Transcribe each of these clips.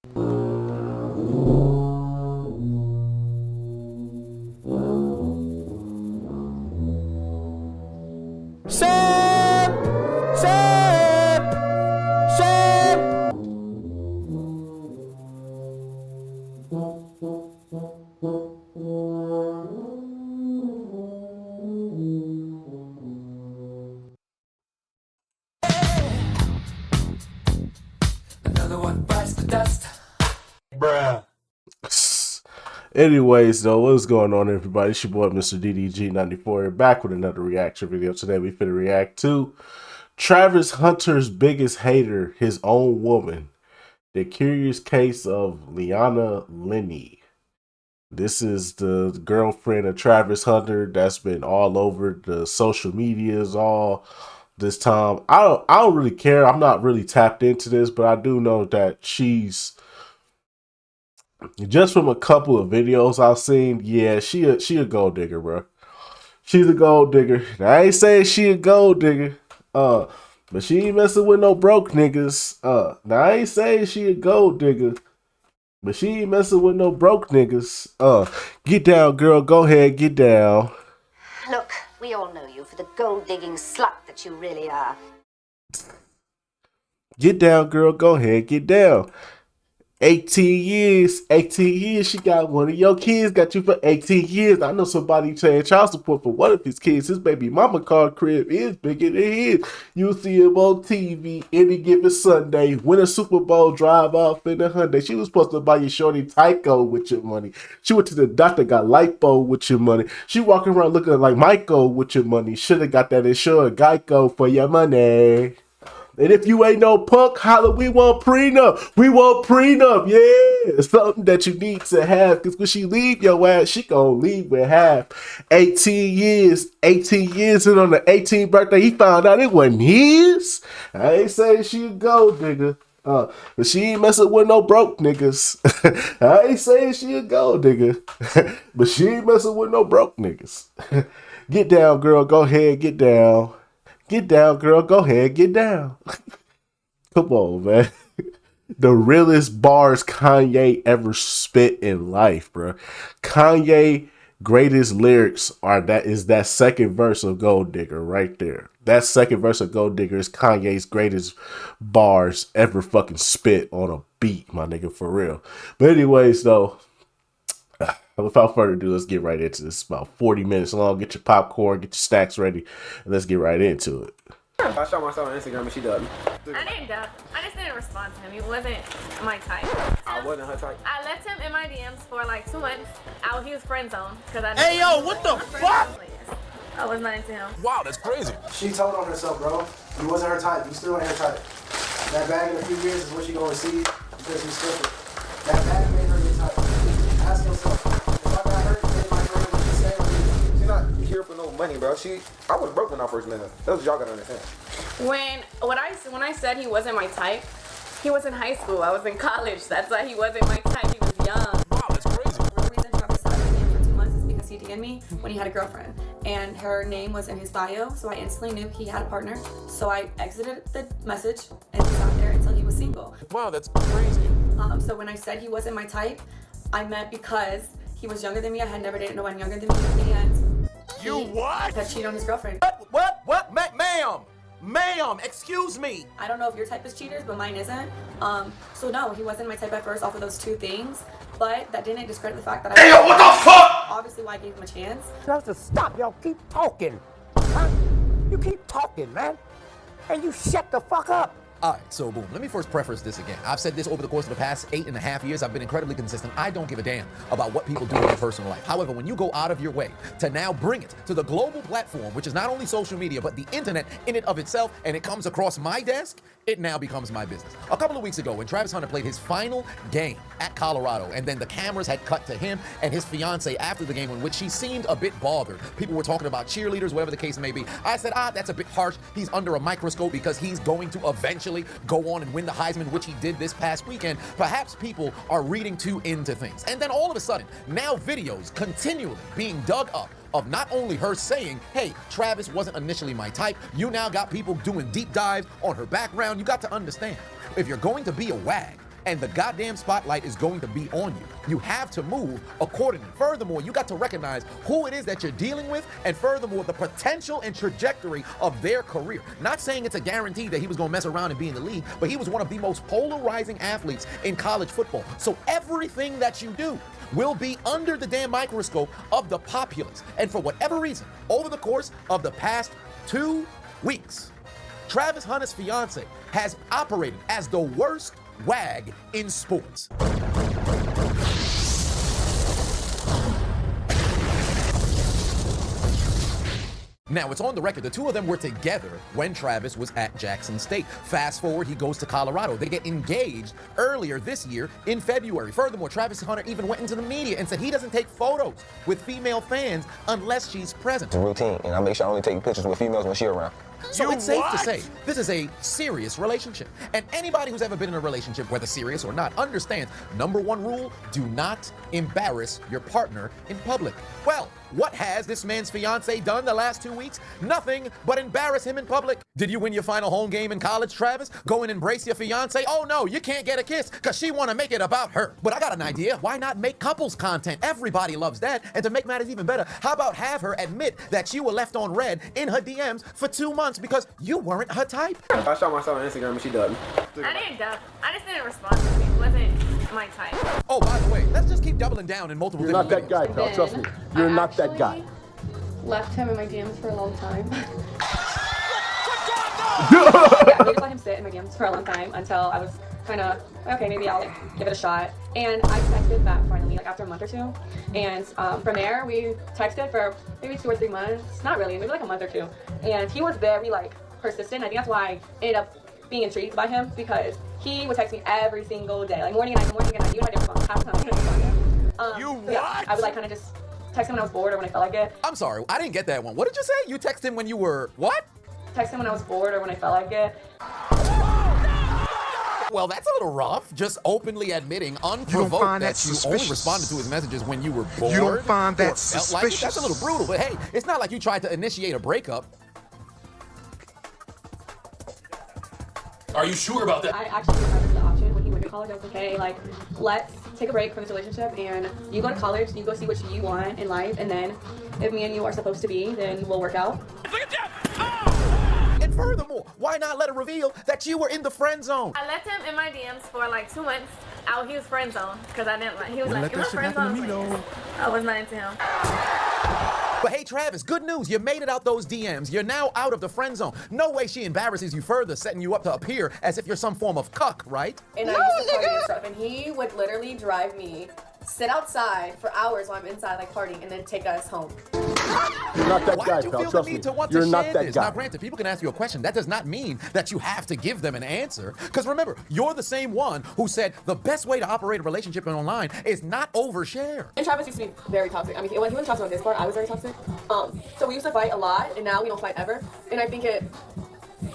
Sam! Sam! Sam! Another one bites the dust. Bruh. Anyways, though, what's going on, everybody? It's your boy, Mr. DDG94, back with another reaction video. Today, we finna react to Travis Hunter's biggest hater, his own woman. The curious case of Leanna Lenee. This is the girlfriend of Travis Hunter that's been all over the social medias all this time. I don't really care. I'm not really tapped into this, but I do know that she's, just from a couple of videos I've seen, yeah, she a gold digger, bro. She's a gold digger. Now, I ain't saying she a gold digger, but she ain't messing with no broke niggas. Now I ain't saying she a gold digger, but she ain't messing with no broke niggas. Get down, girl. Go ahead, get down. Look, we all know you for the gold-digging slut that you really are. Get down, girl. Go ahead, get down. 18 years, she got one of your kids, got you for 18 years. I know somebody paying child support for one of his kids. His baby mama car crib is bigger than his. You see him on TV any given Sunday, win a Super Bowl, drive off in a Hyundai. She was supposed to buy you shorty Tyco with your money. She went to the doctor, got lipo with your money. She walking around looking like Michael with your money. Should have got that insured Geico for your money. And if you ain't no punk, holla, we want prenup. We want prenup, yeah. It's something that you need to have, because when she leave your ass, she gonna leave with half. 18 years, and on the 18th birthday, he found out it wasn't his. I ain't saying she a gold digger, but she ain't messing with no broke niggas. I ain't saying she a gold digger, but she ain't messing with no broke niggas. Get down, girl, go ahead, get down. Get down, girl. Go ahead. Get down. Come on, man. The realest bars Kanye ever spit in life, bro. Kanye greatest lyrics is that second verse of Gold Digger right there. That second verse of Gold Digger is Kanye's greatest bars ever fucking spit on a beat, my nigga, for real. But anyways, though, without further ado, let's get right into this. It's about 40 minutes long. Get your popcorn, get your snacks ready, and let's get right into it. I shot myself on Instagram and she dubbed me. I didn't dub. I just didn't respond to him. He wasn't my type. I wasn't her type. I left him in my DMs for like 2 months. He was friend zone because I. Hey yo, what the fuck? I was not into him. Wow, that's crazy. She told on herself, bro. You wasn't her type. You still ain't her type. That bag in a few years is what she gonna receive because she's stupid. That bag made her your type. Ask yourself. If I got hurt, then my friend would just stay. She's not here for no money, bro. I was broke when I first met her. That's what y'all gotta understand. When I said he wasn't my type, he was in high school. I was in college. That's why he wasn't my type. He was young. Wow, that's crazy. The reason Travis stopped me for 2 months is because he DM'd me when he had a girlfriend, and her name was in his bio, so I instantly knew he had a partner. So I exited the message and sat there until he was single. Wow, that's crazy. So when I said he wasn't my type, I meant because he was younger than me. I had never dated no one younger than me, and You what? had cheated on his girlfriend. What? Ma'am, excuse me. I don't know if your type is cheaters, but mine isn't. So no, he wasn't my type at first off of those 2 things, but that didn't discredit the fact that Hey yo, what the fuck? obviously why I gave him a chance. Just to stop, y'all keep talking. Huh? You keep talking, man. And you shut the fuck up. All right, so boom, let me first preface this again. I've said this over the course of the past 8.5 years. I've been incredibly consistent. I don't give a damn about what people do in their personal life. However, when you go out of your way to now bring it to the global platform, which is not only social media, but the internet in and of itself, and it comes across my desk, it now becomes my business. A couple of weeks ago, when Travis Hunter played his final game at Colorado, and then the cameras had cut to him and his fiance after the game, in which she seemed a bit bothered. People were talking about cheerleaders, whatever the case may be. I said, that's a bit harsh. He's under a microscope because he's going to eventually go on and win the Heisman, which he did this past weekend. Perhaps people are reading too into things. And then all of a sudden, now videos continually being dug up of not only her saying, hey, Travis wasn't initially my type. You now got people doing deep dives on her background. You got to understand, if you're going to be a wag, and the goddamn spotlight is going to be on you. You have to move accordingly. Furthermore, you got to recognize who it is that you're dealing with, and furthermore, the potential and trajectory of their career. Not saying it's a guarantee that he was going to mess around and be in the league, but he was one of the most polarizing athletes in college football. So everything that you do will be under the damn microscope of the populace. And for whatever reason, over the course of the past 2 weeks, Travis Hunter's fiance has operated as the worst wag in sports. Now, it's on the record, the two of them were together when Travis was at Jackson State. Fast forward, he goes to Colorado. They get engaged earlier this year in February. Furthermore, Travis Hunter even went into the media and said he doesn't take photos with female fans unless she's present. It's a routine, and I make sure I only take pictures with females when she's around. So it's safe to say this is a serious relationship. And anybody who's ever been in a relationship, whether serious or not, understands number one rule: do not embarrass your partner in public. Well, what has this man's fiance done the last 2 weeks? Nothing but embarrass him in public. Did you win your final home game in college, Travis? Go and embrace your fiance? Oh no, you can't get a kiss because she want to make it about her. But I got an idea. Why not make couples content? Everybody loves that. And to make matters even better, how about have her admit that you were left on red in her DMs for 2 months because you weren't her type? I shot myself on Instagram and she doesn't. I didn't doubt. I just didn't respond to it. It wasn't my type. Oh, by the way, let's just keep doubling down in multiple You're not different that videos. guy, pal. Trust me. You're not that guy. Left him in my DMs for a long time. Yeah, we just let him sit in my DMs for a long time until I was kind of, okay, maybe I'll give it a shot. And I texted back finally, like after a month or two. And from there, we texted for maybe 2 or 3 months. Not really, maybe like a month or two. And he was very like persistent. I think that's why I ended up being intrigued by him, because he would text me every single day, like morning and night, morning and night. You and I didn't respond. Half the time I couldn't respond to him. You what? Yeah, I would like kind of just text him when I was bored or when I felt like it. I'm sorry, I didn't get that one. What did you say? You texted him when you were what? Text him when I was bored or when I felt like it. Well, that's a little rough. Just openly admitting unprovoked that you only responded to his messages when you were bored. You don't find that or felt like it? That's a little brutal, but hey, it's not like you tried to initiate a breakup. Are you sure about that? I actually gave Travis the option when he went to college. I was like, hey, like, let's take a break from this relationship and you go to college, you go see what you want in life, and then if me and you are supposed to be, then we'll work out. Look at that! And furthermore, why not let her reveal that you were in the friend zone? I left him in my DMs for like 2 months. He was friend zone because I didn't like. He was like, "You friend zone." I was not into him. But hey, Travis, good news. You made it out those DMs. You're now out of the friend zone. No way she embarrasses you further, setting you up to appear as if you're some form of cuck, right? And I used to party and stuff, and he would literally drive me, sit outside for hours while I'm inside, like partying, and then take us home. You're not that Why guy, did you pal. feel the Trust need me. to want You're to not share that this? guy. Now, granted, people can ask you a question. That does not mean that you have to give them an answer. Because remember, you're the same one who said the best way to operate a relationship online is not overshare. And Travis used to be very toxic. I mean, when he was toxic on this part, I was very toxic. So we used to fight a lot, and now we don't fight ever. And I think it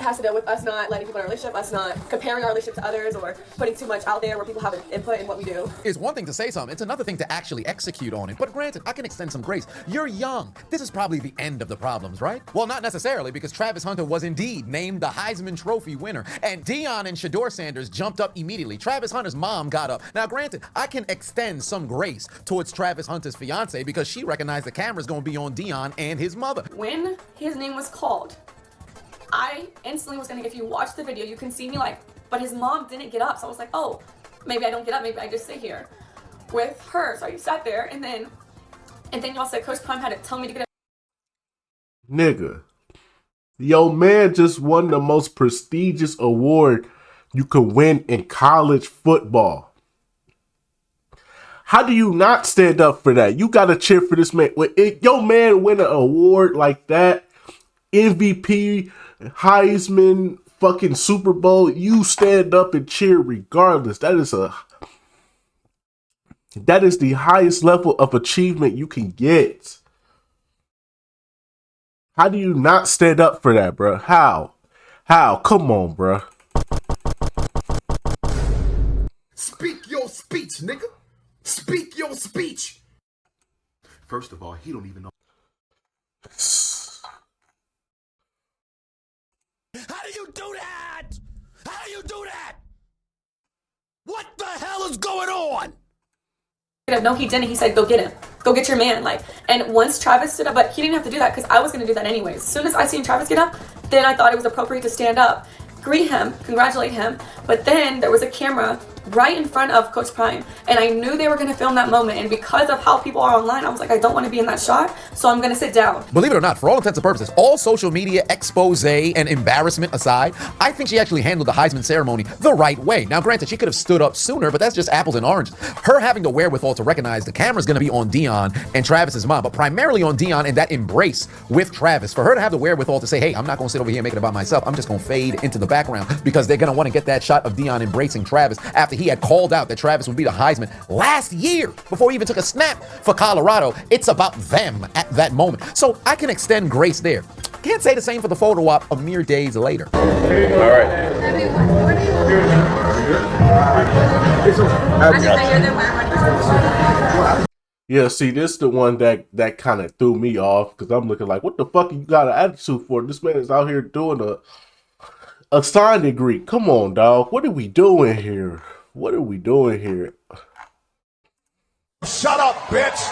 has to do with us not letting people in our relationship, us not comparing our relationship to others or putting too much out there where people have an input in what we do. It's one thing to say something, it's another thing to actually execute on it. But granted, I can extend some grace. You're young. This is probably the end of the problems, right? Well, not necessarily, because Travis Hunter was indeed named the Heisman Trophy winner, and Deion and Shador Sanders jumped up immediately. Travis Hunter's mom got up. Now, granted, I can extend some grace towards Travis Hunter's fiance because she recognized the camera's gonna be on Deion and his mother. When his name was called, I instantly was gonna, if you watch the video, you can see me like, but his mom didn't get up. So I was like, oh, maybe I don't get up, maybe I just sit here with her. So I sat there, and then y'all said Coach Prime had to tell me to get up. Nigga, yo man just won the most prestigious award you could win in college football. How do you not stand up for that? You gotta cheer for this man. When your man win an award like that, MVP, Heisman, fucking Super Bowl, you stand up and cheer regardless. That is the highest level of achievement you can get. How do you not stand up for that, bro? How? Come on, bro. Speak your speech, nigga. Speak your speech. First of all, he don't even know. How do you do that? How do you do that? What the hell's going on? No, he didn't. He said, go get him. Go get your man. Like, and once Travis stood up, but he didn't have to do that because I was going to do that anyways. As soon as I seen Travis get up, then I thought it was appropriate to stand up, greet him, congratulate him. But then there was a camera right in front of Coach Prime, and I knew they were going to film that moment, and because of how people are online, I was like, I don't want to be in that shot, so I'm going to sit down. Believe it or not, for all intents and purposes, all social media expose and embarrassment aside, I think she actually handled the Heisman ceremony the right way. Now, granted, she could have stood up sooner, but that's just apples and oranges. Her having the wherewithal to recognize the camera's going to be on Dion and Travis's mom, but primarily on Dion and that embrace with Travis. For her to have the wherewithal to say, hey, I'm not going to sit over here and make it about myself. I'm just going to fade into the background because they're going to want to get that shot of Dion embracing Travis after he had called out that Travis would be the Heisman last year before he even took a snap for Colorado. It's about them at that moment. So I can extend grace there. Can't say the same for the photo op a mere days later. All right. Yeah, see, this is the one that kind of threw me off because I'm looking like, what the fuck you got an attitude for? This man is out here doing a sign degree. Come on, dog. What are we doing here? What are we doing here? Shut up, bitch!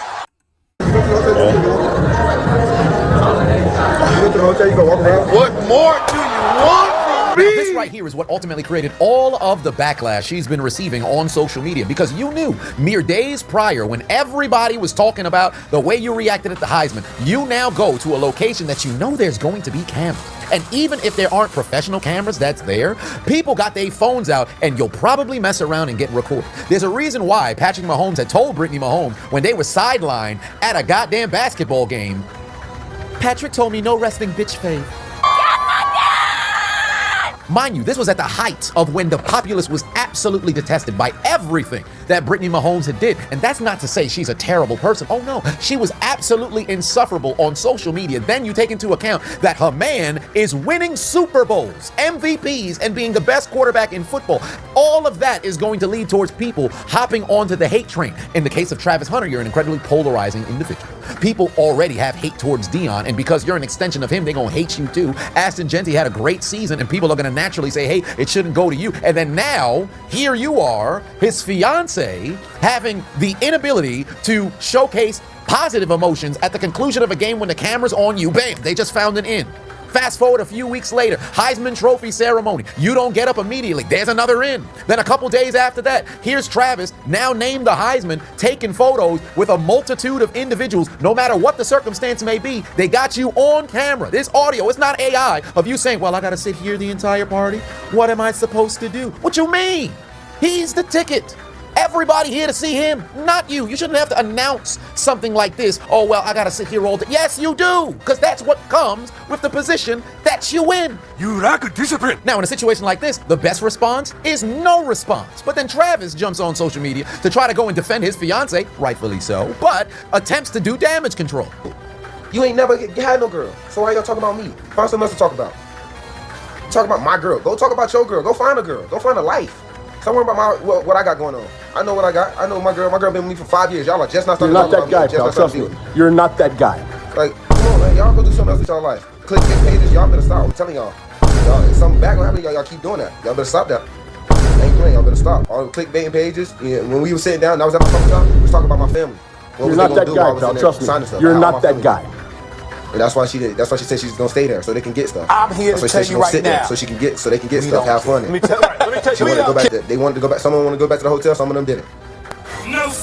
What more do you want from me? Now, this right here is what ultimately created all of the backlash she's been receiving on social media, because you knew mere days prior, when everybody was talking about the way you reacted at the Heisman, you now go to a location that you know there's going to be cameras. And even if there aren't professional cameras that's there, people got their phones out and you'll probably mess around and get recorded. There's a reason why Patrick Mahomes had told Brittany Mahomes when they were sidelined at a goddamn basketball game, Patrick told me no resting bitch face. Mind you, this was at the height of when the populace was absolutely detested by everything that Brittany Mahomes had did. And that's not to say she's a terrible person. Oh no, she was absolutely insufferable on social media. Then you take into account that her man is winning Super Bowls, MVPs, and being the best quarterback in football. All of that is going to lead towards people hopping onto the hate train. In the case of Travis Hunter, you're an incredibly polarizing individual. People already have hate towards Dion, and because you're an extension of him, they're going to hate you too. Aston Genty had a great season, and people are going to naturally say, hey, it shouldn't go to you. And then now, here you are, his fiance, having the inability to showcase positive emotions at the conclusion of a game when the camera's on you. Bam, they just found an in. Fast forward a few weeks later, Heisman Trophy ceremony. You don't get up immediately. There's another in. Then a couple days after that, here's Travis, now named the Heisman, taking photos with a multitude of individuals. No matter what the circumstance may be, they got you on camera. This audio, it's not AI of you saying, well, I got to sit here the entire party. What am I supposed to do? What you mean? He's the ticket. Everybody here to see him, not you. You shouldn't have to announce something like this. Oh, well, I got to sit here all day. Yes, you do, because that's what comes with the position that you in. You lack a discipline. Now, in a situation like this, the best response is no response. But then Travis jumps on social media to try to go and defend his fiance, rightfully so, but attempts to do damage control. You ain't never had no girl. So why y'all talking about me? Find something else to talk about. Talk about my girl. Go talk about your girl. Go find a girl. Go find a life. Stop worrying about what I got going on. I know what I got. I know my girl. My girl been with me for 5 years. Y'all are just not starting You're to not talk that about guy, me. pal. Trust me. You're not that guy. Like, come on, man. Y'all go do something else with y'all life. Click big pages. Y'all better stop. I'm telling y'all. Y'all, something bad gonna happen to y'all. Y'all keep doing that. Y'all better stop that. I ain't playing. Y'all better stop. All the clickbaiting pages. Yeah, when we were sitting down, that was at my fucking time. We was talking about my family. What You're was they not gonna that do guy, while I was pal. in there Trust me. signing stuff? You're How not my that family guy. And that's why she did. That's why she said she's gonna stay there so they can get stuff. I'm here That's to why she tell said you she's gonna right sit there now. so they can get stuff, have fun. Let me tell you. She wanted to go back. They wanted to go back. Someone wanted to go back to the hotel. Some of them didn't.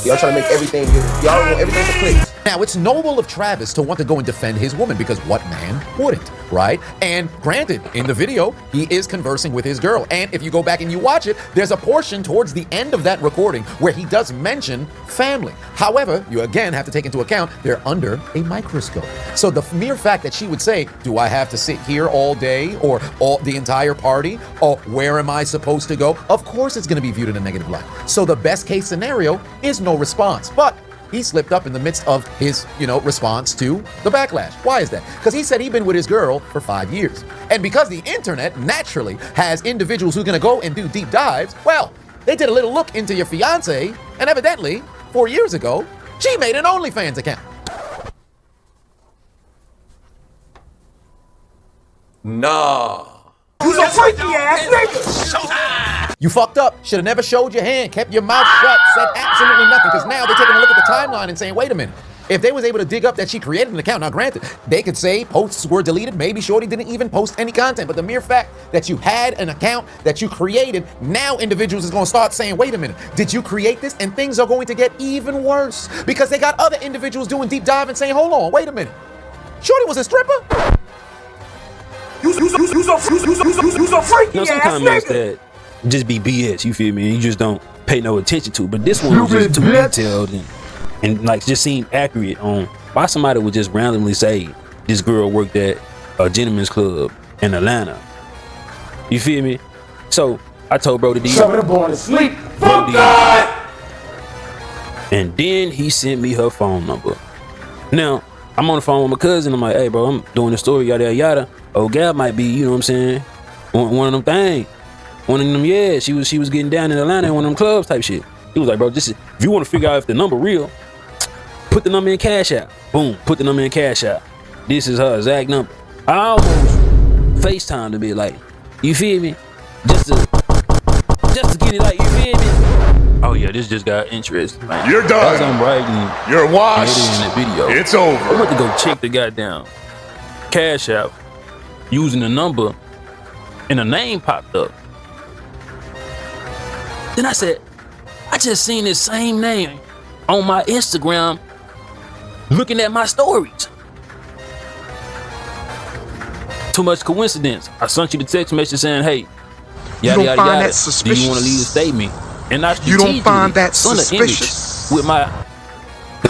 Y'all trying to make everything good. Y'all want everything to click. Now, it's noble of Travis to want to go and defend his woman, because what man wouldn't, right? And granted, in the video, he is conversing with his girl. And if you go back and you watch it, there's a portion towards the end of that recording where he does mention family. However, you again have to take into account they're under a microscope. So the mere fact that she would say, do I have to sit here all day or all the entire party? Or where am I supposed to go? Of course it's going to be viewed in a negative light. So the best case scenario is no response. But he slipped up in the midst of his, response to the backlash. Why is that? Because he said he'd been with his girl for 5 years. And because the internet naturally has individuals who are going to go and do deep dives, well, they did a little look into your fiance, and evidently, 4 years ago, she made an OnlyFans account. Nah. You don't freaky ass nigga. You fucked up. Should have never showed your hand, kept your mouth shut, said absolutely nothing. Because now they're taking a look at the timeline and saying, wait a minute. If they was able to dig up that she created an account, now granted, they could say posts were deleted. Maybe Shorty didn't even post any content. But the mere fact that you had an account that you created, now individuals is going to start saying, wait a minute, did you create this? And things are going to get even worse. Because they got other individuals doing deep dive and saying, hold on, wait a minute. Shorty was a stripper? You so freaky You know, some ass comments nigga. that just be BS, you feel me? And you just don't pay no attention to. But this one was just too detailed and like just seemed accurate on why somebody would just randomly say this girl worked at a gentleman's club in Atlanta. You feel me? So I told bro to do Some of them born to sleep. Bro, Fuck God. and then he sent me her phone number. Now, I'm on the phone with my cousin. I'm like, hey, bro, I'm doing the story, yada, yada, yada. Oh, gal might be, you know what I'm saying? One of them things. One of them, yeah, she was getting down in Atlanta in one of them clubs type shit. He was like, bro, if you want to figure out if the number real, put the number in Cash App. Boom, put the number in Cash App. This is her exact number. I almost FaceTimed a bit, like, you feel me? Just to get it, like, you feel me? Oh yeah, this just got interest. Like, You're done. as I'm writing, You're washed. in the video. It's over. I went to go check the goddamn Cash App using the number, and a name popped up. Then I said, I just seen this same name on my Instagram looking at my stories. Too much coincidence. I sent you the text message saying, hey, yada, yada, yada. Do you want to leave a statement? And I You don't find that sent an suspicious? image with my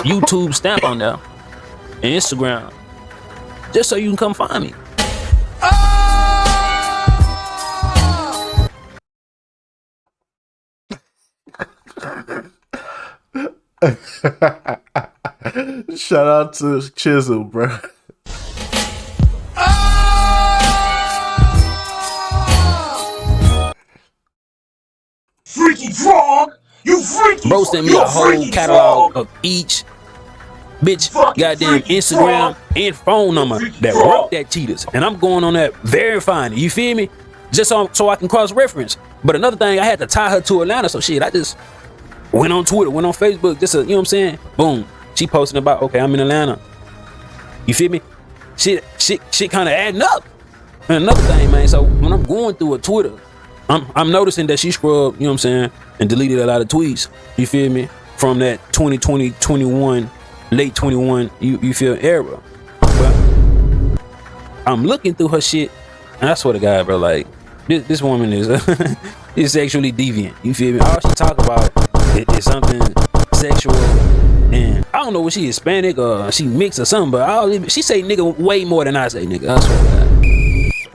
YouTube stamp on there and Instagram, just so you can come find me. Shout out to Chisel, bro. Freaky frog. You freaky. Bro sent me You a whole freaky catalog frog. of each bitch Fucking goddamn freaky Instagram frog. and phone number Freaky that frog. worked at Cheetahs. And I'm going on that verifying it, you feel me? Just so I can cross-reference. But another thing, I had to tie her to Atlanta, so shit, I just went on Twitter, went on Facebook, just you know what I'm saying? Boom. She posting about, okay, I'm in Atlanta. You feel me? Shit kind of adding up. And another thing, man, so when I'm going through a Twitter, I'm noticing that she scrubbed, you know what I'm saying, and deleted a lot of tweets, you feel me, from that 2020, 21, late 21, you feel, era. But I'm looking through her shit, and I swear to God, bro, like, this woman is is sexually deviant, you feel me? All she talk about is something sexual, and I don't know if she Hispanic or she mixed or something, but she say nigga way more than I say nigga, I swear to God.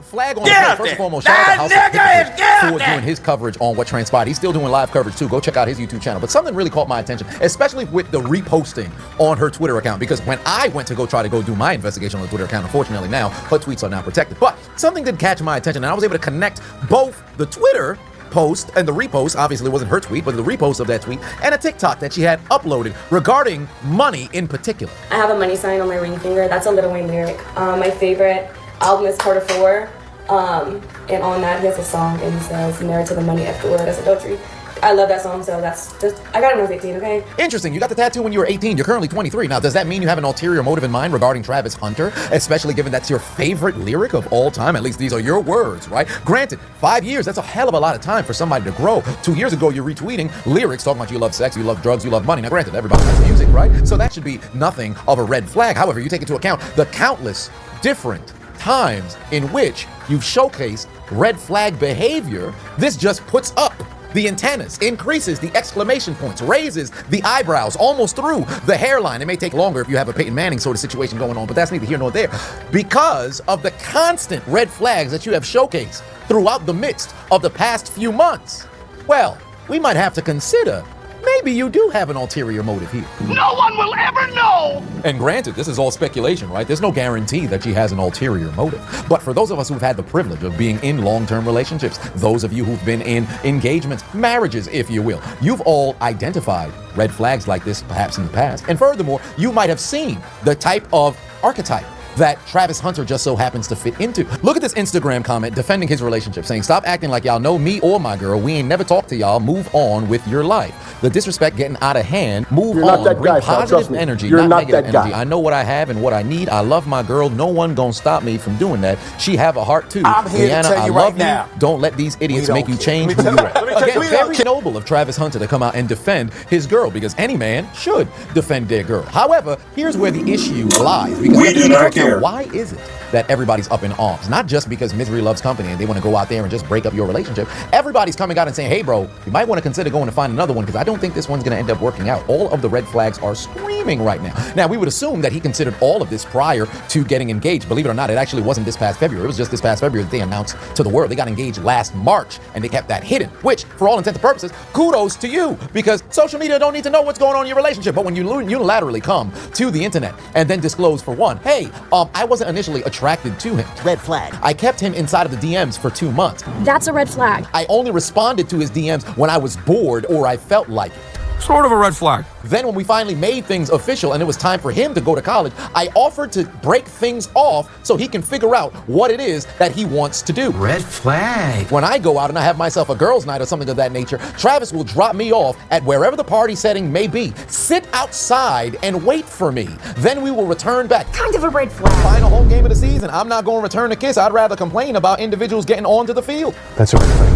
Flag on the play. First and foremost, shout out to House of Hypocrites for doing his coverage on what transpired. He's still doing live coverage too. Go check out his YouTube channel. But something really caught my attention, especially with the reposting on her Twitter account, because when I went to try to do my investigation on the Twitter account, unfortunately now her tweets are now protected. But something did catch my attention, and I was able to connect both the Twitter post and the repost, obviously it wasn't her tweet, but the repost of that tweet, and a TikTok that she had uploaded regarding money in particular. I have a money sign on my ring finger. That's a Lil Wayne lyric. My favorite album is Carter 4. And on that he has a song and he says, married to the money after word, that's adultery. I love that song, so that's just, I got it when I was 18, okay? Interesting, you got the tattoo when you were 18, you're currently 23. Now, does that mean you have an ulterior motive in mind regarding Travis Hunter, especially given that's your favorite lyric of all time? At least these are your words, right? Granted, 5 years, that's a hell of a lot of time for somebody to grow. 2 years ago, you're retweeting lyrics talking about you love sex, you love drugs, you love money. Now, granted, everybody likes music, right? So that should be nothing of a red flag. However, you take into account the countless different times in which you've showcased red flag behavior, this just puts up the antennas, increases the exclamation points, raises the eyebrows almost through the hairline. It may take longer if you have a Peyton Manning sort of situation going on, but that's neither here nor there. Because of the constant red flags that you have showcased throughout the midst of the past few months, well, we might have to consider maybe you do have an ulterior motive here. No one will ever know. And granted, this is all speculation, right? There's no guarantee that she has an ulterior motive. But for those of us who've had the privilege of being in long-term relationships, those of you who've been in engagements, marriages, if you will, you've all identified red flags like this perhaps in the past. And furthermore, you might have seen the type of archetype that Travis Hunter just so happens to fit into. Look at this Instagram comment defending his relationship, saying, "Stop acting like y'all know me or my girl. We ain't never talked to y'all. Move on with your life. The disrespect getting out of hand. Move You're on. not that Bring guy, Sal, trust positive me. energy, You're not not negative that guy. energy. I know what I have and what I need. I love my girl. No one gonna stop me from doing that. She have a heart too. I'm here to Leanna, tell I you love right now. Don't let these idiots We make don't you care. change Let me who tell you you- are." let me tell you, Again, we don't very care. noble of Travis Hunter to come out and defend his girl, because any man should defend their girl. However, here's where the issue lies, because We you have to do take into not account, care. why is it that everybody's up in arms? Not just because misery loves company and they want to go out there and just break up your relationship. Everybody's coming out and saying, "Hey bro, you might want to consider going to find another one, because I don't think this one's going to end up working out." All of the red flags are screaming right now. Now, we would assume that he considered all of this prior to getting engaged. Believe it or not, it actually wasn't this past February. It was just this past February that they announced to the world. They got engaged last March and they kept that hidden, which for all intents and purposes, kudos to you, because social media don't need to know what's going on in your relationship. But when you unilaterally come to the internet and then disclose, for one, "Hey, I wasn't initially attracted to him. Red flag. I kept him inside of the DMs for 2 months. That's a red flag. I only responded to his DMs when I was bored or I felt like it." Sort of a red flag. Then when we finally made things official and it was time for him to go to college, I offered to break things off so he can figure out what it is that he wants to do. Red flag. When I go out and I have myself a girls' night or something of that nature, Travis will drop me off at wherever the party setting may be, sit outside and wait for me. Then we will return back. Kind of a red flag. Final home game of the season. I'm not going to return a kiss. I'd rather complain about individuals getting onto the field. That's a red flag.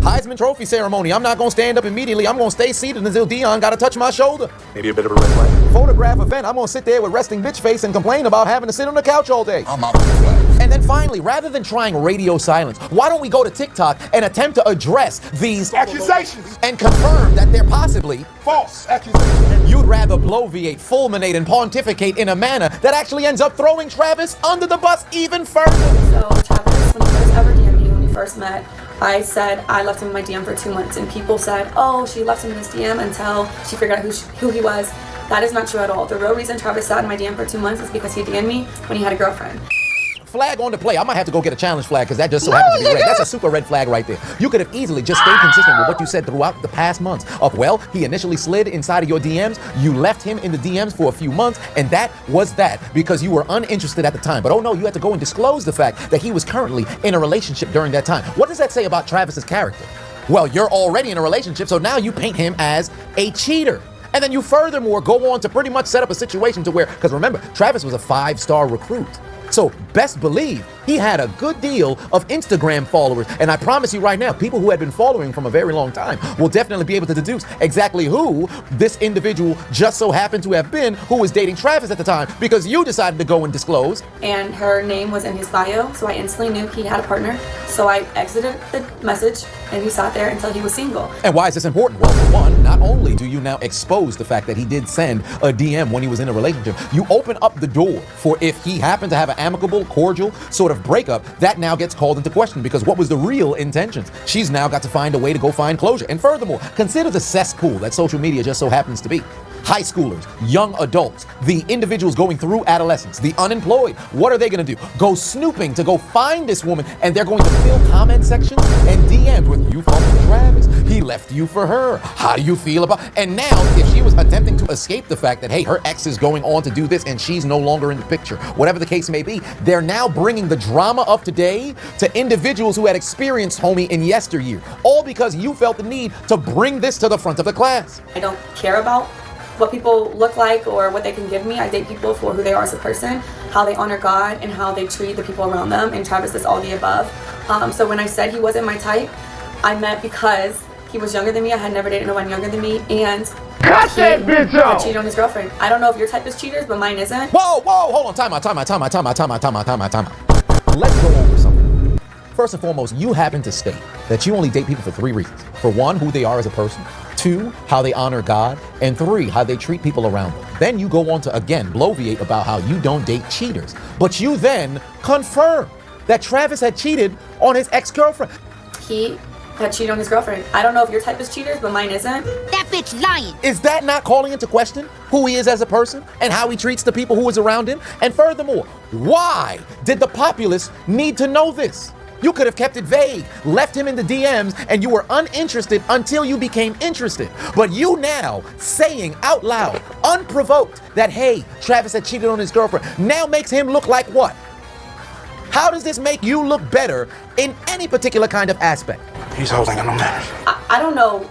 Heisman Trophy ceremony. I'm not going to stand up immediately. I'm going to stay seated until Dion got to touch my shoulder. Maybe a bit of a red flag. Photograph event. I'm going to sit there with resting bitch face and complain about having to sit on the couch all day. I'm out red flag. And then finally, rather than trying radio silence, why don't we go to TikTok and attempt to address these Accusations. and confirm that they're possibly False accusations. You'd rather bloviate, fulminate, and pontificate in a manner that actually ends up throwing Travis under the bus even further. So Travis, when he first ever DM'd me, when we first met, I said I left him in my DM for 2 months, and people said, "Oh, she left him in his DM until she figured out who he was." That is not true at all. The real reason Travis sat in my DM for 2 months is because he DM'd me when he had a girlfriend. Flag on the play. I might have to go get a challenge flag because that just so happens to be red. That's a super red flag right there. You could have easily just stayed consistent with what you said throughout the past months. Well, he initially slid inside of your DMs. You left him in the DMs for a few months, and that was that because you were uninterested at the time. But oh no, you had to go and disclose the fact that he was currently in a relationship during that time. What does that say about Travis's character? Well, you're already in a relationship, so now you paint him as a cheater. And then you furthermore go on to pretty much set up a situation to where, because remember, Travis was a 5-star recruit. So best believe he had a good deal of Instagram followers. And I promise you right now, people who had been following from a very long time will definitely be able to deduce exactly who this individual just so happened to have been who was dating Travis at the time, because you decided to go and disclose. And her name was in his bio, so I instantly knew he had a partner. So I exited the message, and he sat there until he was single. And why is this important? Well, for one, not only do you now expose the fact that he did send a DM when he was in a relationship, you open up the door for if he happened to have an amicable, cordial sort of breakup, that now gets called into question, because what was the real intentions? She's now got to find a way to go find closure. And furthermore, consider the cesspool that social media just so happens to be. High schoolers, young adults, the individuals going through adolescence, the unemployed. What are they going to do? Go snooping to go find this woman, and they're going to fill comment sections and DMs with, "You fucking Travis. He left you for her. How do you feel about?" And now, if she was attempting to escape the fact that, hey, her ex is going on to do this and she's no longer in the picture, whatever the case may be, they're now bringing the drama of today to individuals who had experienced homie in yesteryear, all because you felt the need to bring this to the front of the class. I don't care about what people look like or what they can give me. I date people for who they are as a person, how they honor God, and how they treat the people around them. And Travis is all the above. So when I said he wasn't my type, I meant because he was younger than me. I had never dated no one younger than me, and Cut that bitch he off! cheated on his girlfriend. I don't know if your type is cheaters, but mine isn't. Whoa, hold on, time out. Let's go over something. First and foremost, you happen to state that you only date people for 3 reasons. For one, who they are as a person. 2, how they honor God. And 3, how they treat people around them. Then you go on to, again, bloviate about how you don't date cheaters. But you then confirm that Travis had cheated on his ex-girlfriend. He had cheated on his girlfriend. I don't know if your type is cheaters, but mine isn't. That bitch lying. Is that not calling into question who he is as a person and how he treats the people who is around him? And furthermore, why did the populace need to know this? You could have kept it vague, left him in the DMs, and you were uninterested until you became interested. But you now saying out loud, unprovoked, that, hey, Travis had cheated on his girlfriend, now makes him look like what? How does this make you look better in any particular kind of aspect? These hoes ain't got no manners. I don't know.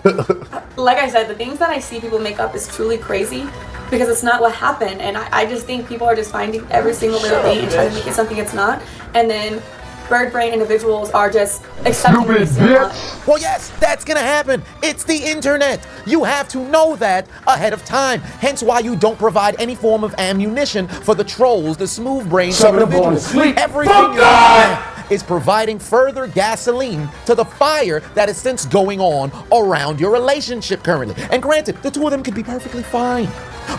Like I said, the things that I see people make up is truly crazy because it's not what happened. And I just think people are just finding every single little thing and trying to make it something it's not. And then bird brain individuals are just accepting this. Well, yes, that's gonna happen. It's the internet. You have to know that ahead of time. Hence why you don't provide any form of ammunition for the trolls, the smooth brains individuals. Everything you have is providing further gasoline to the fire that is since going on around your relationship currently. And granted, the two of them could be perfectly fine.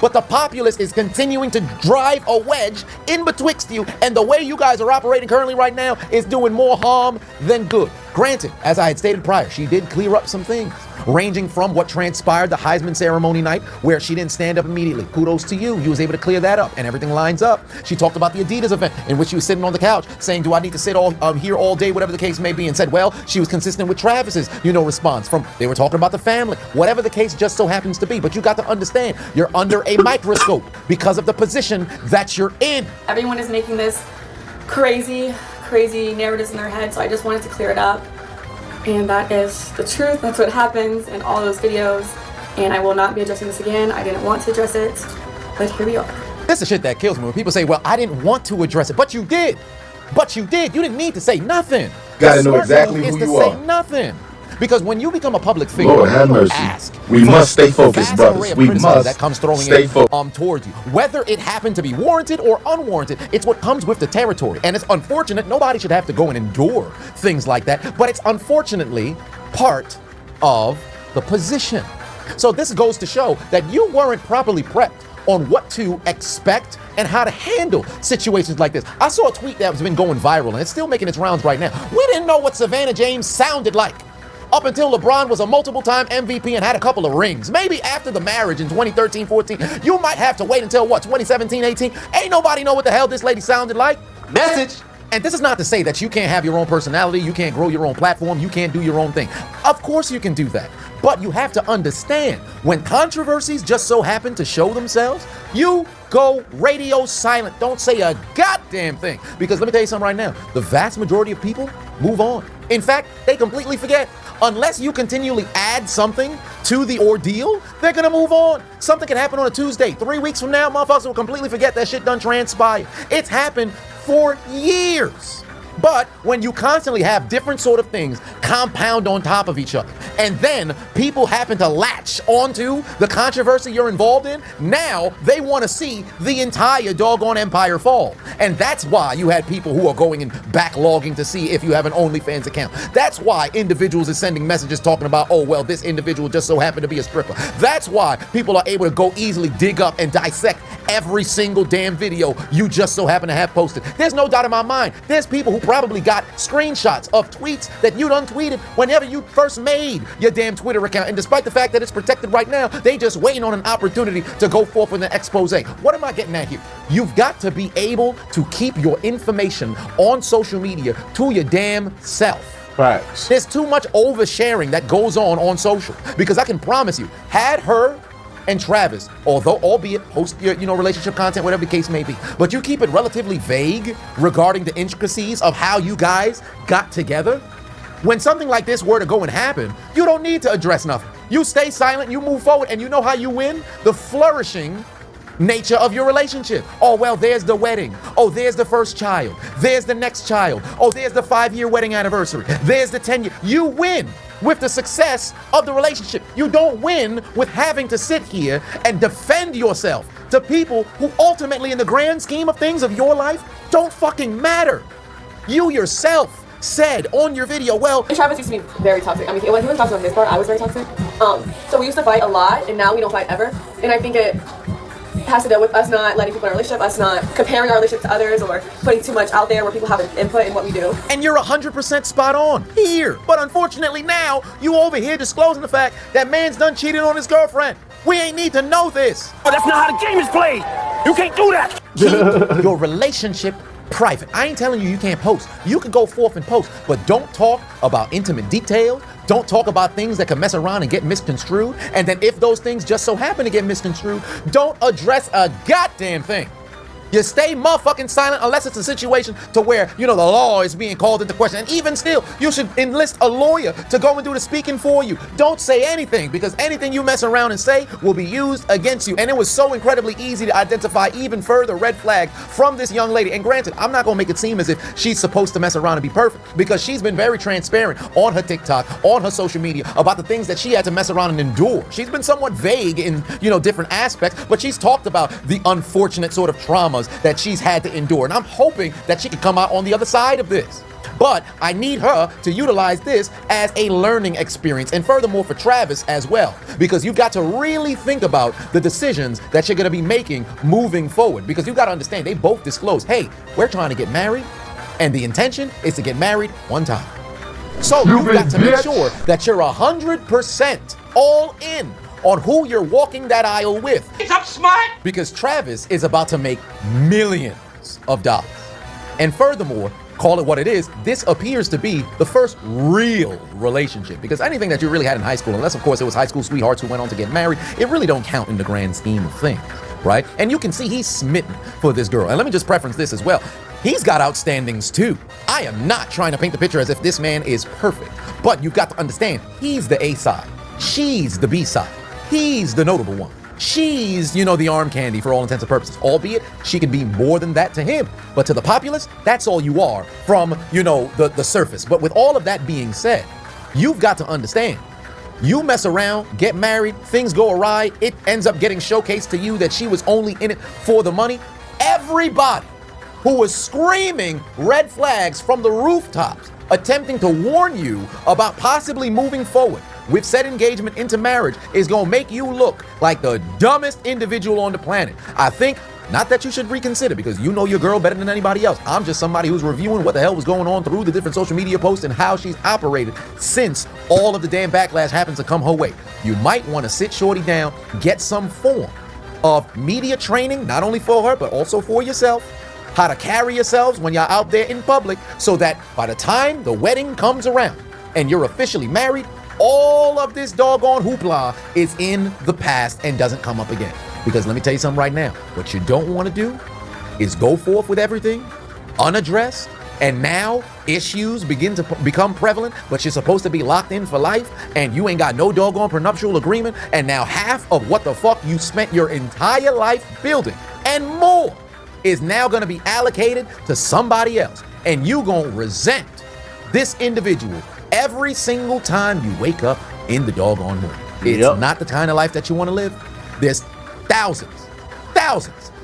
But the populace is continuing to drive a wedge in betwixt you, and the way you guys are operating currently right now is doing more harm than good. Granted, as I had stated prior, she did clear up some things, ranging from what transpired the Heisman ceremony night, where she didn't stand up immediately. Kudos to you. You was able to clear that up, and everything lines up. She talked about the Adidas event, in which she was sitting on the couch saying, do I need to sit here all day, whatever the case may be, and said, well, she was consistent with Travis's, response from, they were talking about the family, whatever the case just so happens to be. But you got to understand, you're under a microscope because of the position that you're in. Everyone is making this crazy narratives in their head, so I just wanted to clear it up. And that is the truth. That's what happens in all those videos. And I will not be addressing this again. I didn't want to address it, but here we are. This is shit that kills me when people say, well, I didn't want to address it, but you did. But you did. You didn't need to say nothing. Gotta know exactly who you are. Say nothing. Because when you become a public figure, Lord have mercy. We must stay focused, brothers. We must that comes throwing stay focused towards you. Whether it happened to be warranted or unwarranted, it's what comes with the territory. And it's unfortunate. Nobody should have to go and endure things like that. But it's unfortunately part of the position. So this goes to show that you weren't properly prepped on what to expect and how to handle situations like this. I saw a tweet that has been going viral, and it's still making its rounds right now. We didn't know what Savannah James sounded like up until LeBron was a multiple-time MVP and had a couple of rings. Maybe after the marriage in 2013-14, you might have to wait until, 2017-18? Ain't nobody know what the hell this lady sounded like. Message. And this is not to say that you can't have your own personality, you can't grow your own platform, you can't do your own thing. Of course you can do that. But you have to understand, when controversies just so happen to show themselves, you go radio silent. Don't say a goddamn thing. Because let me tell you something right now. The vast majority of people move on. In fact, they completely forget. Unless you continually add something to the ordeal, they're gonna move on. Something can happen on a Tuesday. 3 weeks from now, motherfuckers will completely forget that shit done transpired. It's happened for years. But when you constantly have different sort of things compound on top of each other, and then people happen to latch onto the controversy you're involved in, now they want to see the entire doggone empire fall. And that's why you had people who are going and backlogging to see if you have an OnlyFans account. That's why individuals are sending messages talking about, oh, well, this individual just so happened to be a stripper. That's why people are able to go easily dig up and dissect every single damn video you just so happen to have posted. There's no doubt in my mind, there's people who probably got screenshots of tweets that you done tweeted whenever you first made your damn Twitter account. And despite the fact that it's protected right now, they just waiting on an opportunity to go forth with an expose. What am I getting at here? You've got to be able to keep your information on social media to your damn self. Right. There's too much oversharing that goes on social. Because I can promise you, had her and Travis, although albeit post your relationship content, whatever the case may be, but you keep it relatively vague regarding the intricacies of how you guys got together, when something like this were to go and happen, you don't need to address nothing. You stay silent, you move forward, and you know how you win? The flourishing nature of your relationship. Oh, well, there's the wedding. Oh, there's the first child. There's the next child. Oh, there's the 5-year wedding anniversary. There's the 10-year. You win with the success of the relationship. You don't win with having to sit here and defend yourself to people who ultimately, in the grand scheme of things of your life, don't fucking matter. You yourself said on your video, well, Travis used to be very toxic. I mean, when he was toxic on his part, I was very toxic. So we used to fight a lot, and now we don't fight ever. And I think it has to do with us not letting people in our relationship, us not comparing our relationship to others or putting too much out there where people have an input in what we do. And you're 100% spot on here. But unfortunately now, you over here disclosing the fact that man's done cheated on his girlfriend. We ain't need to know this. But that's not how the game is played. You can't do that. Keep your relationship private. I ain't telling you you can't post. You can go forth and post, but don't talk about intimate details. Don't talk about things that can mess around and get misconstrued. And then if those things just so happen to get misconstrued, don't address a goddamn thing. You stay motherfucking silent unless it's a situation to where, the law is being called into question. And even still, you should enlist a lawyer to go and do the speaking for you. Don't say anything, because anything you mess around and say will be used against you. And it was so incredibly easy to identify even further red flags from this young lady. And granted, I'm not going to make it seem as if she's supposed to mess around and be perfect, because she's been very transparent on her TikTok, on her social media, about the things that she had to mess around and endure. She's been somewhat vague in, different aspects, but she's talked about the unfortunate sort of traumas that she's had to endure. And I'm hoping that she can come out on the other side of this. But I need her to utilize this as a learning experience. And furthermore, for Travis as well, because you've got to really think about the decisions that you're going to be making moving forward. Because you've got to understand, they both disclose, hey, we're trying to get married, and the intention is to get married one time. So you've got to make sure that you're 100% all in on who you're walking that aisle with. It's up smart! Because Travis is about to make millions of dollars. And furthermore, call it what it is, this appears to be the first real relationship. Because anything that you really had in high school, unless of course it was high school sweethearts who went on to get married, it really don't count in the grand scheme of things, right? And you can see he's smitten for this girl. And let me just preference this as well. He's got outstandings too. I am not trying to paint the picture as if this man is perfect, but you've got to understand, he's the A side. She's the B side. He's the notable one. She's, the arm candy for all intents and purposes, albeit she can be more than that to him. But to the populace, that's all you are from, the surface. But with all of that being said, you've got to understand, you mess around, get married, things go awry, it ends up getting showcased to you that she was only in it for the money. Everybody who was screaming red flags from the rooftops, attempting to warn you about possibly moving forward with said engagement into marriage, is gonna make you look like the dumbest individual on the planet. I think, not that you should reconsider, because you know your girl better than anybody else. I'm just somebody who's reviewing what the hell was going on through the different social media posts and how she's operated since all of the damn backlash happens to come her way. You might want to sit shorty down, get some form of media training, not only for her, but also for yourself, how to carry yourselves when you're out there in public, so that by the time the wedding comes around and you're officially married, all of this doggone hoopla is in the past and doesn't come up again. Because let me tell you something right now, what you don't want to do is go forth with everything unaddressed, and now issues begin to become prevalent, but you're supposed to be locked in for life, and you ain't got no doggone prenuptial agreement, and now half of what the fuck you spent your entire life building and more is now going to be allocated to somebody else, and you gonna resent this individual every single time you wake up in the doggone morning. It's not the kind of life that you want to live. There's thousands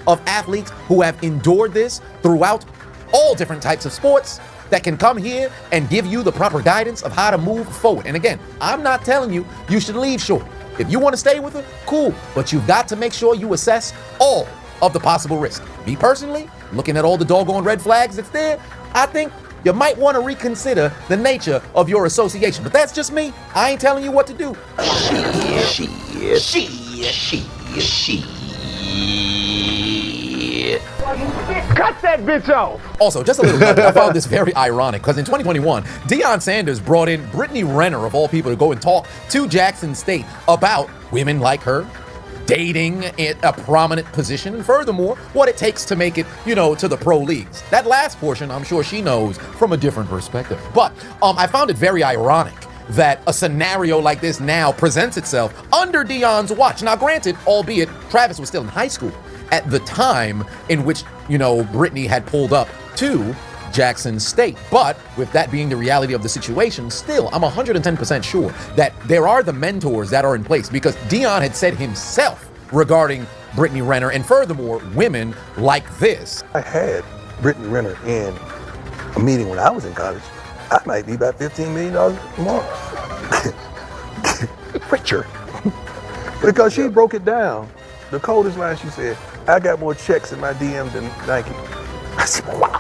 of athletes who have endured this throughout all different types of sports that can come here and give you the proper guidance of how to move forward. And again, I'm not telling you you should leave short. If you want to stay with her, cool, but you've got to make sure you assess all of the possible risks. Me personally, looking at all the doggone red flags that's there, I think you might want to reconsider the nature of your association. But that's just me. I ain't telling you what to do. Cut that bitch off! Also, just a little note, I found this very ironic, because in 2021, Deion Sanders brought in Brittany Renner, of all people, to go and talk to Jackson State about women like her dating in a prominent position, and furthermore, what it takes to make it, to the pro leagues. That last portion, I'm sure she knows from a different perspective. But I found it very ironic that a scenario like this now presents itself under Deion's watch. Now, granted, albeit Travis was still in high school at the time in which, Brittany had pulled up to Jackson State. But with that being the reality of the situation, still, I'm 110% sure that there are the mentors that are in place, because Deion had said himself regarding Brittany Renner, and furthermore, women like this. I had Brittany Renner in a meeting when I was in college. I might be about $15 million more richer. Because she broke it down. The coldest line, she said, I got more checks in my DMs than Nike. I said, wow.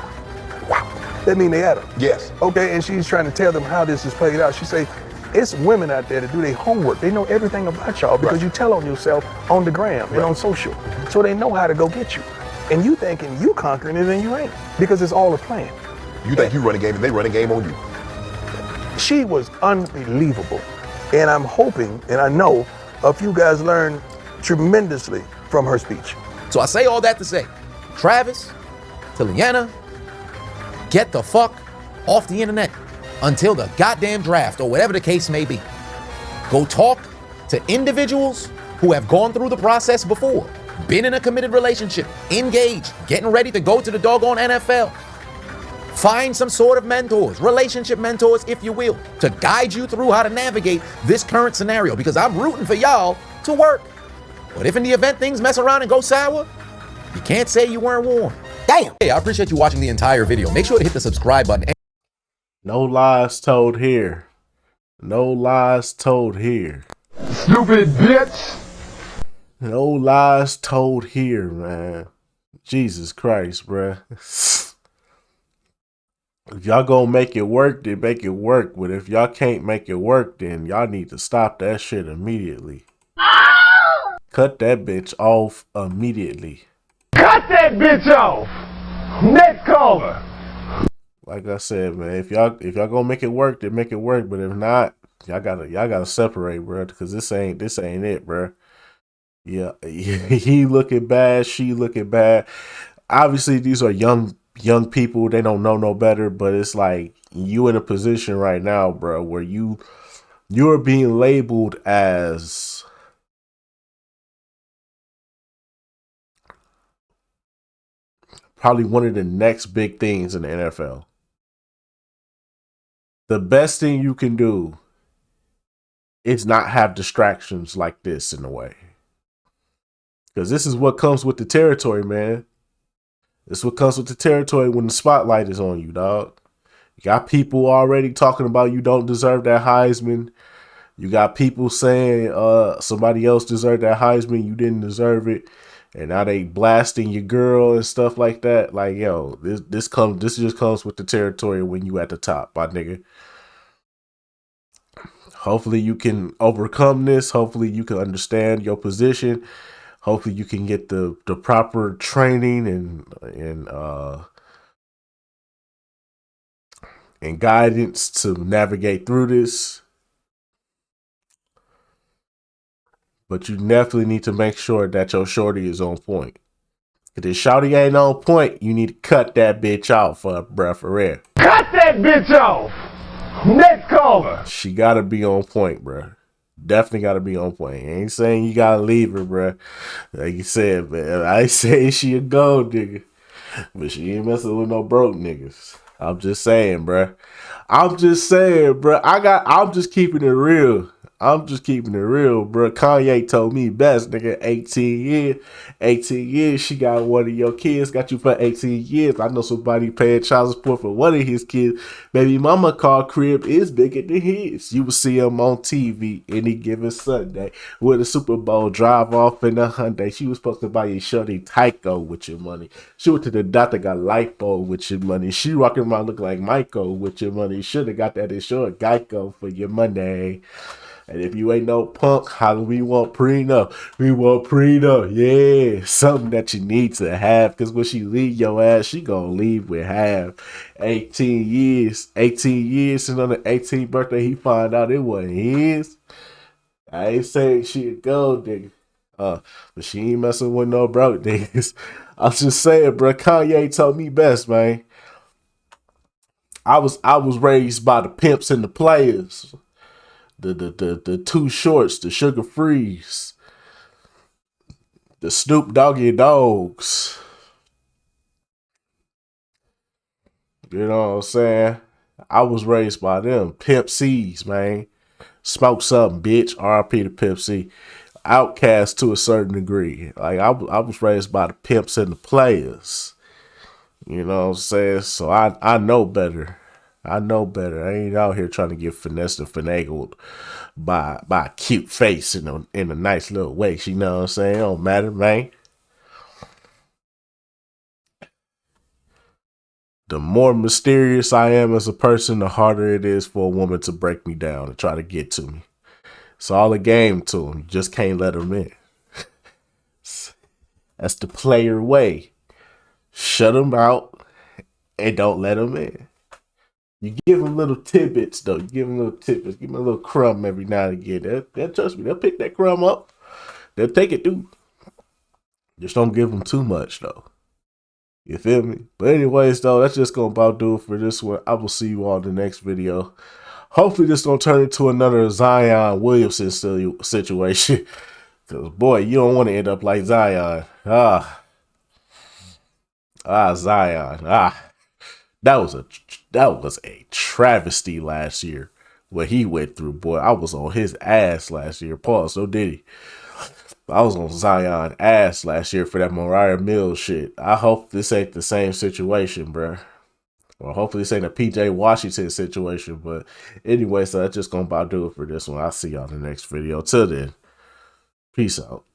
That mean they had them? Yes. Okay, and she's trying to tell them how this is played out. She say, it's women out there that do their homework. They know everything about y'all because you tell on yourself on the gram and on social. So they know how to go get you. And you thinking you conquering it and you ain't, because it's all a plan. You think you run a game and they run a game on you. She was unbelievable. And I'm hoping, and I know, a few guys learned tremendously from her speech. So I say all that to say, Travis, to Leanna, get the fuck off the internet until the goddamn draft or whatever the case may be. Go talk to individuals who have gone through the process before, been in a committed relationship, engaged, getting ready to go to the doggone NFL. Find some sort of mentors, relationship mentors, if you will, to guide you through how to navigate this current scenario, because I'm rooting for y'all to work. But if in the event things mess around and go sour, you can't say you weren't warned. Damn! Hey, I appreciate you watching the entire video. Make sure to hit the subscribe button. No lies told here. No lies told here. Stupid bitch. No lies told here, man. Jesus Christ, bruh. If y'all gonna make it work, then make it work. But if y'all can't make it work, then y'all need to stop that shit immediately. Cut that bitch off immediately. Cut that bitch off. Next caller. Like I said, man, if y'all gonna make it work, then make it work. But if not, y'all gotta separate, bro, because this ain't it, bro. Yeah, he looking bad, she looking bad. Obviously, these are young people. They don't know no better. But it's like you in a position right now, bro, where you're being labeled as probably one of the next big things in the NFL. The best thing you can do is not have distractions like this in a way. Because this is what comes with the territory, man. This is what comes with the territory when the spotlight is on you, dog. You got people already talking about you don't deserve that Heisman. You got people saying somebody else deserved that Heisman, you didn't deserve it. And now they blasting your girl and stuff like that. Like, yo, this just comes with the territory when you at the top, my nigga. Hopefully you can overcome this. Hopefully you can understand your position. Hopefully you can get the proper training and guidance to navigate through this. But you definitely need to make sure that your shorty is on point. If this shorty ain't on point, you need to cut that bitch off, bruh, for real. Cut that bitch off. Next caller. She gotta be on point, bruh. Definitely gotta be on point. Ain't saying you gotta leave her, bruh. Like you said, man, I ain't saying she a gold nigga, but she ain't messing with no broke niggas. I'm just saying, bruh. I'm just keeping it real. I'm just keeping it real, bro. Kanye told me best, nigga. 18 years, she got one of your kids, got you for 18 years. I know somebody paying child support for one of his kids. Baby mama car crib is bigger than his. You will see him on TV any given Sunday with a Super Bowl drive off in a Hyundai. She was supposed to buy you shorty Tyco with your money. She went to the doctor, got lipo with your money. She rocking around looking like Michael with your money. Should have got that insured Geico for your money. And if you ain't no punk, we want prenup. We want prenup. Yeah, something that you need to have. Because when she leave your ass, she gonna leave with half. 18 years. 18 years. And on the 18th birthday, he find out it wasn't his. I ain't saying she a gold nigga. But she ain't messing with no broke niggas. I was just saying, bro. Kanye told me best, man. I was raised by the pimps and the players. The Too Shorts, the Sugar Frees, the Snoop Doggy Dogs. You know what I'm saying? I was raised by them. Pimp C's, man. Smoke something, bitch. R.I.P. to Pimp C. Outcast to a certain degree. Like, I was raised by the pimps and the players. You know what I'm saying? So I know better. I know better. I ain't out here trying to get finessed and finagled by a cute face in a nice little waist. You know what I'm saying? It don't matter, man. The more mysterious I am as a person, the harder it is for a woman to break me down and try to get to me. It's all a game to them. You just can't let them in. That's the player way. shut them out and don't let them in. You give them little tidbits, though. You give them little tidbits. Give them a little crumb every now and again. They'll trust me. They'll pick that crumb up. They'll take it through. Just don't give them too much, though. You feel me? But anyways, though, that's just going to about do it for this one. I will see you all in the next video. Hopefully this don't turn into another Zion Williamson situation. Because, boy, you don't want to end up like Zion. Zion. That was a travesty last year. What he went through, boy. I was on his ass last year. Pause. So did he. I was on Zion ass last year for that Mariah Mills shit. I hope this ain't the same situation, bruh. Or hopefully this ain't a PJ Washington situation. But anyway, so that's just gonna about do it for this one. I'll see y'all in the next video. Till then, peace out.